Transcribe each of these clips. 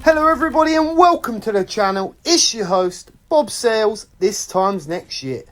Hello everybody and welcome to the channel. It's your host Bob Sales, this time's next year.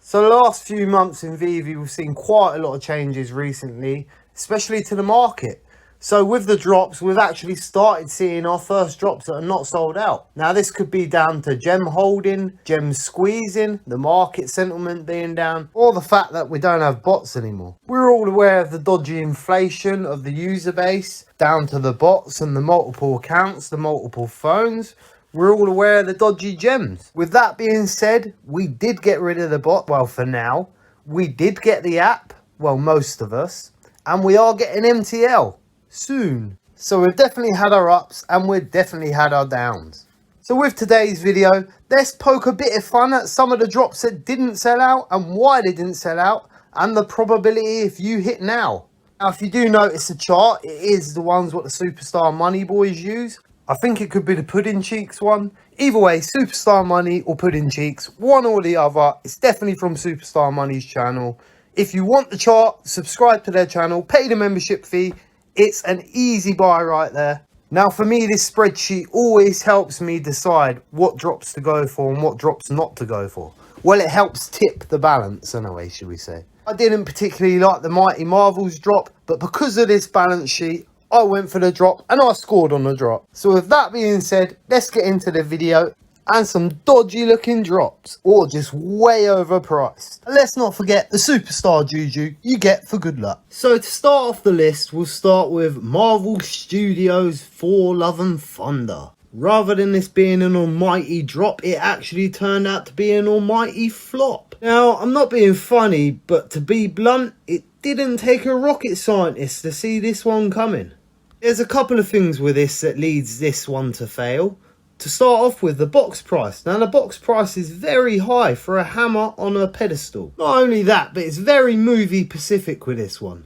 So the last few months in VEVE we've seen quite a lot of changes recently, especially to the market. So with the drops, we've actually started seeing our first drops that are not sold out. Now this could be down to gem holding, gem squeezing, the market sentiment being down, or the fact that we don't have bots anymore. We're all aware of the dodgy inflation of the user base, down to the bots and the multiple accounts, the multiple phones. We're all aware of the dodgy gems. With that being said, we did get rid of the bot, well for now. We did get the app, well most of us, and we are getting MTL soon. So we've definitely had our ups and we've definitely had our downs. So with today's video, let's poke a bit of fun at some of the drops that didn't sell out and why they didn't sell out, and the probability if you hit now. Now if you do notice the chart, it is the ones what the Superstar Money boys use. I think it could be the Pudding Cheeks one. Either way, Superstar Money or Pudding Cheeks, one or the other. It's definitely from Superstar Money's channel. If you want the chart, subscribe to their channel, pay the membership fee. It's an easy buy right there. Now for me, this spreadsheet always helps me decide what drops to go for and what drops not to go for. Well, it helps tip the balance in a way, should we say. I didn't particularly like the Mighty Marvels drop, but because of this balance sheet, I went for the drop and I scored on the drop. So with that being said, let's get into the video and some dodgy looking drops or just way overpriced. And let's not forget the Superstar Juju you get for good luck. So to start off the list, we'll start with Marvel Studios Thor Love and Thunder. Rather than this being an almighty drop, it actually turned out to be an almighty flop. Now, I'm not being funny, but to be blunt, it didn't take a rocket scientist to see this one coming. There's a couple of things with this that leads this one to fail. To start off with, the box price. Now the box price is very high for a hammer on a pedestal. Not only that, but it's very movie specific with this one.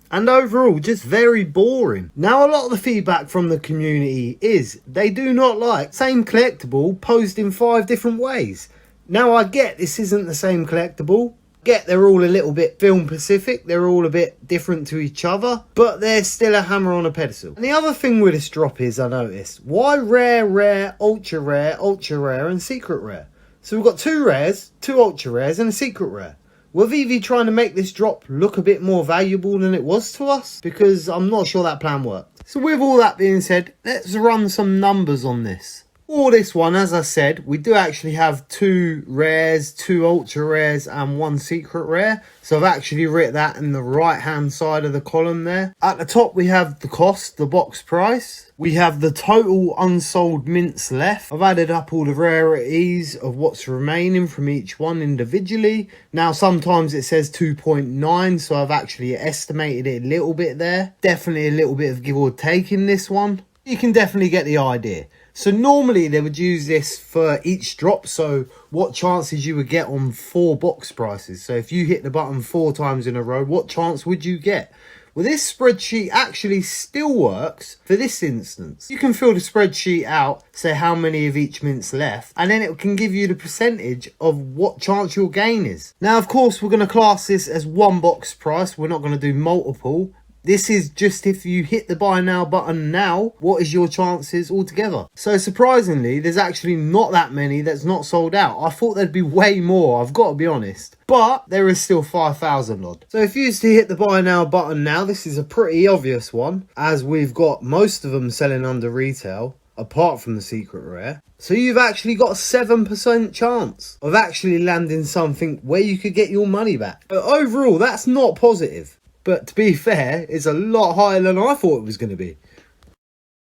And overall, just very boring. Now a lot of the feedback from the community is they do not like same collectible posed in 5 different ways. Now I get this isn't the same collectible. Get they're all a little bit film specific, they're all a bit different to each other, but they're still a hammer on a pedestal. And the other thing with this drop is, I noticed, why rare, ultra rare and secret rare? So we've got 2 rares, 2 ultra rares and a secret rare. Were VEVE trying to make this drop look a bit more valuable than it was to us? Because I'm not sure that plan worked. So with all that being said, let's run some numbers on this. For this one, as I said, we do actually have 2 rares, 2 ultra rares and 1 secret rare. So I've actually written that in the right hand side of the column there. At the top we have the cost, the box price. We have the total unsold mints left. I've added up all the rarities of what's remaining from each one individually. Now sometimes it says 2.9, so I've actually estimated it a little bit there. Definitely a little bit of give or take in this one. You can definitely get the idea. So normally they would use this for each drop, so what chances you would get on 4 box prices. So if you hit the button 4 times in a row, what chance would you get? Well, this spreadsheet actually still works for this instance. You can fill the spreadsheet out, say how many of each mint's left, and then it can give you the percentage of what chance your gain is. Now, of course, we're going to class this as 1 box price. We're not going to do multiple. This is just if you hit the buy now button now, what is your chances altogether? So surprisingly, there's actually not that many that's not sold out. I thought there'd be way more, I've got to be honest. But there is still 5,000 odd. So if you used to hit the buy now button now, this is a pretty obvious one, as we've got most of them selling under retail, apart from the secret rare. So you've actually got a 7% chance of actually landing something where you could get your money back. But overall, that's not positive. But to be fair, it's a lot higher than I thought it was going to be.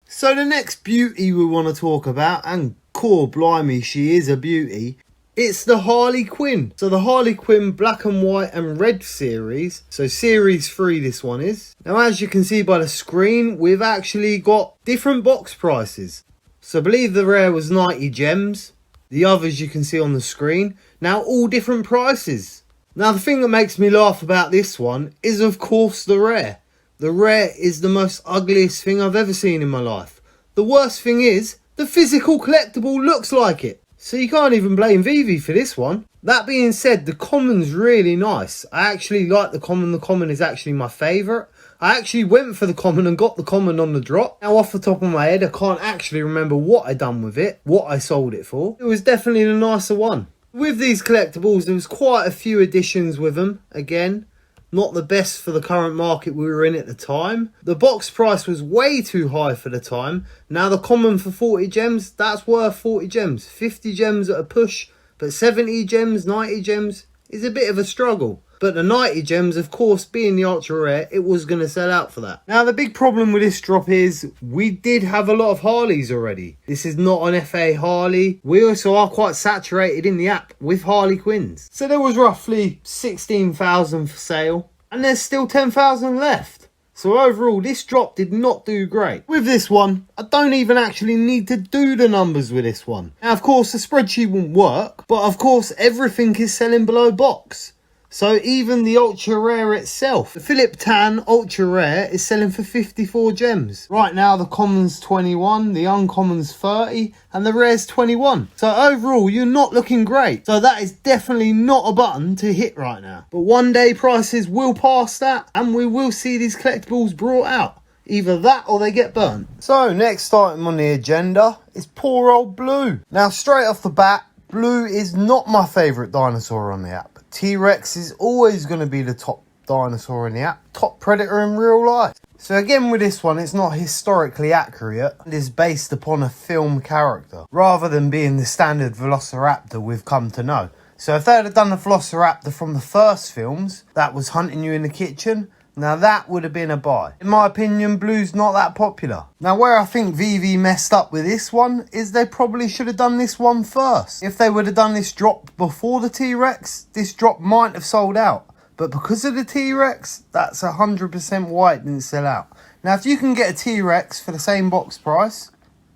So the next beauty we want to talk about, and core blimey, she is a beauty, it's the Harley Quinn. So the Harley Quinn black and white and red series. So series 3 this one is. Now as you can see by the screen, we've actually got different box prices. So I believe the rare was 90 gems. The others you can see on the screen. Now all different prices. Now the thing that makes me laugh about this one is of course the rare. The rare is the most ugliest thing I've ever seen in my life. The worst thing is the physical collectible looks like it. So you can't even blame VEVE for this one. That being said, the common's really nice. I actually like the common. The common is actually my favourite. I actually went for the common and got the common on the drop. Now off the top of my head, I can't actually remember what I done with it, what I sold it for. It was definitely the nicer one. With these collectibles, there was quite a few additions with them. Again, not the best for the current market we were in at the time. The box price was way too high for the time. Now the common for 40 gems, that's worth 40 gems. 50 gems at a push, but 70 gems, 90 gems is a bit of a struggle. But the 90 gems, of course, being the ultra rare, it was going to sell out for that. Now, the big problem with this drop is we did have a lot of Harleys already. This is not an FA Harley. We also are quite saturated in the app with Harley Quinns. So there was roughly 16,000 for sale, and there's still 10,000 left. So overall, this drop did not do great. With this one, I don't even actually need to do the numbers with this one. Now, of course, the spreadsheet won't work, but of course, everything is selling below box. So even the ultra rare itself, the Philip Tan ultra rare is selling for 54 gems. Right now the common's 21, the uncommon's 30 and the rare's 21. So overall you're not looking great. So that is definitely not a button to hit right now. But one day prices will pass that and we will see these collectibles brought out. Either that or they get burnt. So next item on the agenda is poor old Blue. Now straight off the bat, Blue is not my favourite dinosaur on the app. T-Rex is always going to be the top dinosaur in the app, top predator in real life. So again with this one, it's not historically accurate. It is based upon a film character, rather than being the standard velociraptor we've come to know. So if they had done the velociraptor from the first films, that was hunting you in the kitchen, now that would have been a buy. In my opinion, Blue's not that popular. Now where I think VEVE messed up with this one is they probably should have done this one first. If they would have done this drop before the T-Rex, this drop might have sold out. But because of the T-Rex, that's 100% why it didn't sell out. Now if you can get a T-Rex for the same box price,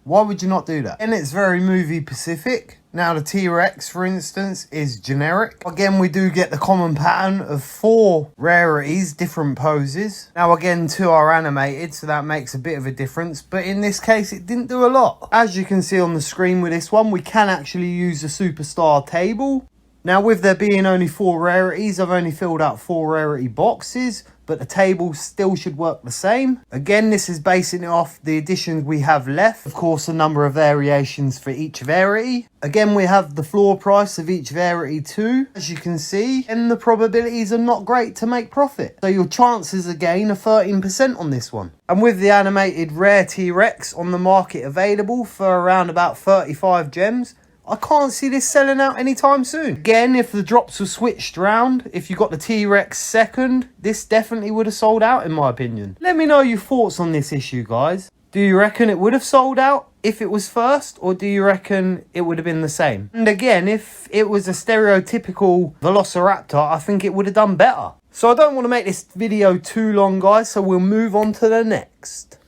why would you not do that? And it's very movie specific. Now the T-Rex, for instance, is generic. Again, we do get the common pattern of 4 rarities, different poses. Now again, 2 are animated, so that makes a bit of a difference. But in this case, it didn't do a lot. As you can see on the screen with this one, we can actually use the superstar table. Now with there being only 4 rarities, I've only filled out 4 rarity boxes, but the table still should work the same. Again, this is basing it off the additions we have left. Of course, a number of variations for each rarity. Again, we have the floor price of each rarity too, as you can see, and the probabilities are not great to make profit. So your chances again are 13% on this one. And with the animated rare T-Rex on the market available for around about 35 gems, I can't see this selling out anytime soon. Again, if the drops were switched around, if you got the T-Rex second, this definitely would have sold out in my opinion. Let me know your thoughts on this issue, guys. Do you reckon it would have sold out if it was first, or do you reckon it would have been the same? And again, if it was a stereotypical velociraptor, I think it would have done better. So I don't want to make this video too long, guys, so we'll move on to the next.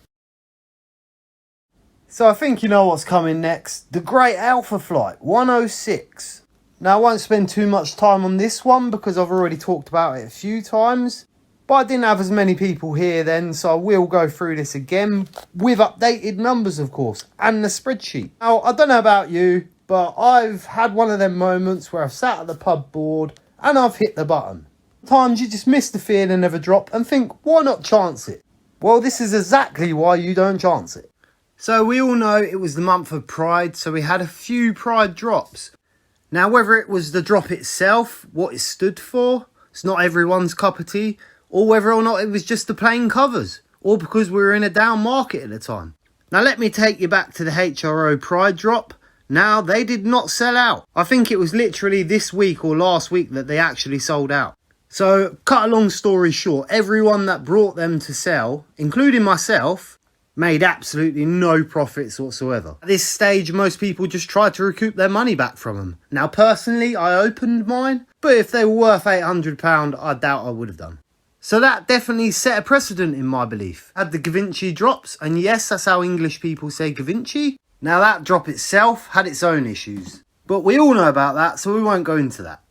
So I think you know what's coming next. The Great Alpha Flight 106. Now I won't spend too much time on this one because I've already talked about it a few times. But I didn't have as many people here then, so I will go through this again with updated numbers, of course, and the spreadsheet. Now I don't know about you, but I've had one of them moments where I've sat at the pub board and I've hit the button. Sometimes you just miss the feeling of a drop and think, why not chance it? Well, this is exactly why you don't chance it. So we all know it was the month of Pride, so we had a few Pride drops. Now whether it was the drop itself, what it stood for, it's not everyone's cup of tea, or whether or not it was just the plain covers, or because we were in a down market at the time. Now let me take you back to the HRO Pride drop. Now they did not sell out. I think it was literally this week or last week that they actually sold out. So cut a long story short, everyone that brought them to sell, including myself, made absolutely no profits whatsoever. At this stage, most people just tried to recoup their money back from them. Now, personally, I opened mine, but if they were worth £800, I doubt I would have done. So that definitely set a precedent in my belief. Had the Da Vinci drops, and yes, that's how English people say Da Vinci. Now, that drop itself had its own issues, but we all know about that, so we won't go into that.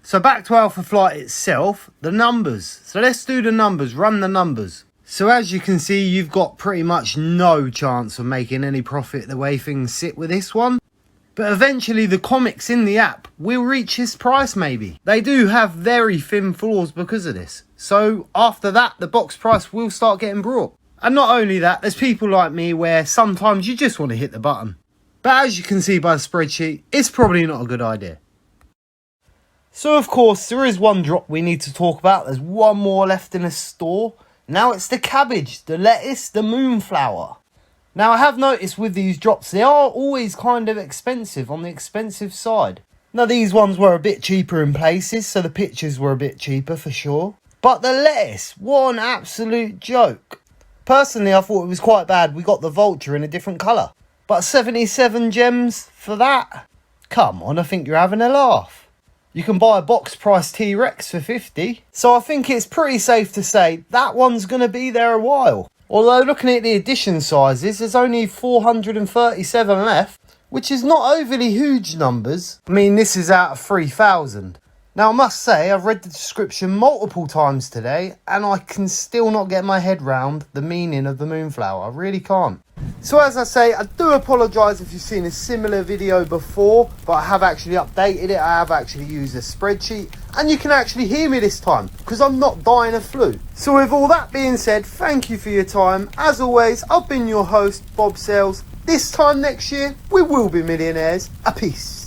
So back to Alpha Flight itself, the numbers. So let's do the numbers, run the numbers. So as you can see, you've got pretty much no chance of making any profit the way things sit with this one. But eventually the comics in the app will reach this price maybe. They do have very thin floors because of this. So after that, the box price will start getting brought. And not only that, there's people like me where sometimes you just want to hit the button. But as you can see by the spreadsheet, it's probably not a good idea. So of course, there is one drop we need to talk about. There's one more left in the store. Now it's the cabbage, the lettuce, the moonflower. Now I have noticed with these drops, they are always kind of expensive, on the expensive side. Now these ones were a bit cheaper in places, so the pictures were a bit cheaper for sure. But the lettuce, what an absolute joke. Personally, I thought it was quite bad we got the vulture in a different colour. But 77 gems for that? Come on, I think you're having a laugh. You can buy a box price T-Rex for 50. So I think it's pretty safe to say that one's going to be there a while. Although looking at the edition sizes, there's only 437 left, which is not overly huge numbers. I mean, this is out of 3,000. Now I must say, I've read the description multiple times today and I can still not get my head round the meaning of the moonflower. I really can't. So as I say, I do apologise if you've seen a similar video before, but I have actually updated it. I have actually used a spreadsheet and you can actually hear me this time because I'm not dying of flu. So with all that being said, thank you for your time. As always, I've been your host, Bob Sales. This time next year, we will be millionaires. A peace.